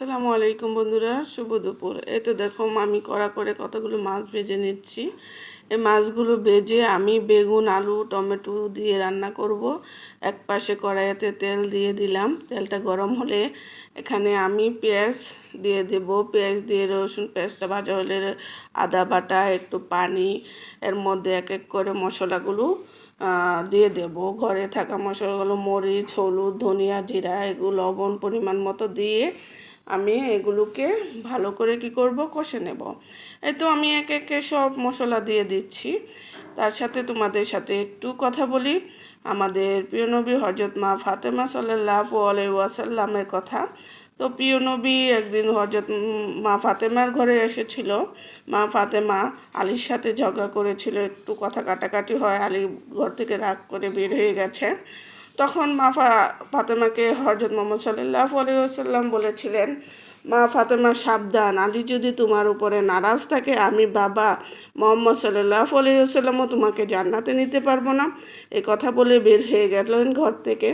আসসালামু আলাইকুম বন্ধুরা, শুভ দুপুর। এই তো দেখো আমি কড়া করে কতগুলো মাছ ভেজে নিচ্ছি। এই মাছগুলো ভেজে আমি বেগুন, আলু, টমেটো দিয়ে রান্না করব। এক পাশে কড়াইতে তেল দিয়ে দিলাম। তেলটা গরম হলে এখানে আমি পেঁয়াজ দিয়ে দেব। পেঁয়াজ দিয়ে রসুন পেঁয়াজটা ভাজা হলে আদা বাটা, একটু পানি, এর মধ্যে এক এক করে মশলাগুলো দিয়ে দেব। ঘরে থাকা মশলাগুলো মরিচ, হলুদ, ধনিয়া, জিরা, এগুলো লবণ পরিমাণ মতো দিয়ে আমি এগুলোকে ভালো করে কি করব, কষে নেব। এই তো আমি এক একে সব মশলা দিয়ে দিচ্ছি। তার সাথে তোমাদের সাথে একটু কথা বলি আমাদের প্রিয় নবী হযরত মা ফাতেমা সাল্লাল্লাহু আলাইহি ওয়াসাল্লামের কথা। তো প্রিয় নবী একদিন হযরত মা ফাতেমার ঘরে এসেছিল। মা ফাতেমা আলীর সাথে ঝগড়া করেছিল, একটু কথা কাটাকাটি হয়, আলী ঘর থেকে রাগ করে বের হয়ে গেছে। তখন মা ফাতেমাকে হযরত মুহাম্মদ সাল্লাল্লাহু আলাইহি ওয়াসাল্লাম বলেছিলেন, মা ফাতেমা সাবধান, আলী যদি তোমার উপরে নারাজ থাকে আমি বাবা মুহাম্মদ সাল্লাল্লাহু আলাইহি ওয়াসাল্লামও তোমাকে জান্নাতে নিতে পারবো না। এই কথা বলে বের হয়ে গেলেন ঘর থেকে।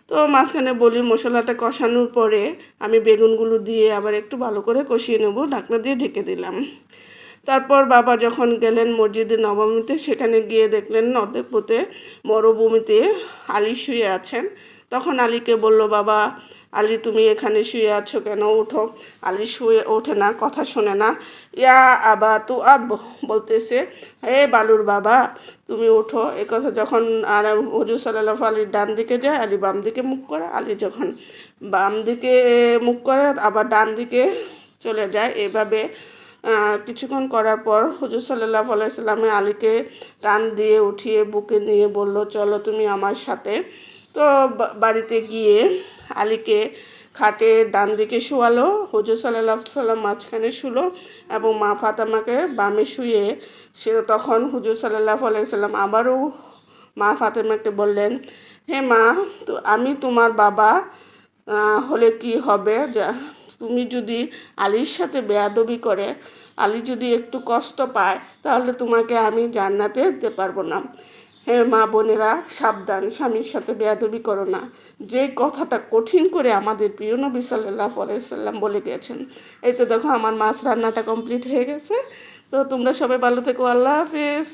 তো মাঝখানে বলি মশলাটা কষানোর পরে আমি বেগুনগুলো দিয়ে আবার একটু ভালো করে কষিয়ে নেব, ঢাকনা দিয়ে ঢেকে দিলাম। তারপর বাবা যখন গেলেন মসজিদে নবমীতে, সেখানে গিয়ে দেখলেন অর্ধেক পথে মরুভূমিতে আলী শুয়ে আছেন। তখন আলীকে বলল, বাবা আলী তুমি এখানে শুয়ে আছো কেন, ওঠো। আলী শুয়ে ওঠে না, কথা শোনে না। ইয়া আবা তু আব বলতেছে, হে বালুর বাবা তুমি ওঠো। এ কথা যখন আর হুজুর সাল্লাল্লাহু আলীর ডান দিকে যায়, আলী বাম দিকে মুখ করে। আলী যখন বাম দিকে মুখ করে আবার ডান দিকে চলে যায়। এভাবে কিছুক্ষণ করার পর হুজুর সাল্লাল্লাহু আলাইহি সাল্লামে আলীকে টান দিয়ে উঠিয়ে বুকে নিয়ে বলল, চলো তুমি আমার সাথে। তো বাড়িতে গিয়ে আলীকে খাটে ডান দিকে শোয়ালো, হুজুর সাল্লাল্লাহু আলাইহি সাল্লাম মাঝখানে শুলো এবং মা ফাতেমাকে বামে শুয়ে সে তখন হুজুর সাল্লাল্লাহু আলাইহি সাল্লাম আবারও মা ফাতেমাকে বললেন, হে মা, তো আমি তোমার বাবা হলে কি হবে, যা তুমি যদি আলীর সাথে বেয়াদবি করে, আলী যদি একটু কষ্ট পায়, তাহলে তোমাকে আমি জান্নাতে দিতে পারবো না। হে মা বোনেরা সাবধান, স্বামীর সাথে বেয়াদবি করো না। যে কথাটা কঠিন করে আমাদের প্রিয় নবী সাল্লাল্লাহু আলাইহি সাল্লাম বলে গেছেন। এই তো দেখো আমার মাছ রান্নাটা কমপ্লিট হয়ে গেছে। তো তোমরা সবাই ভালো থেকো, আল্লাহ হাফিজ।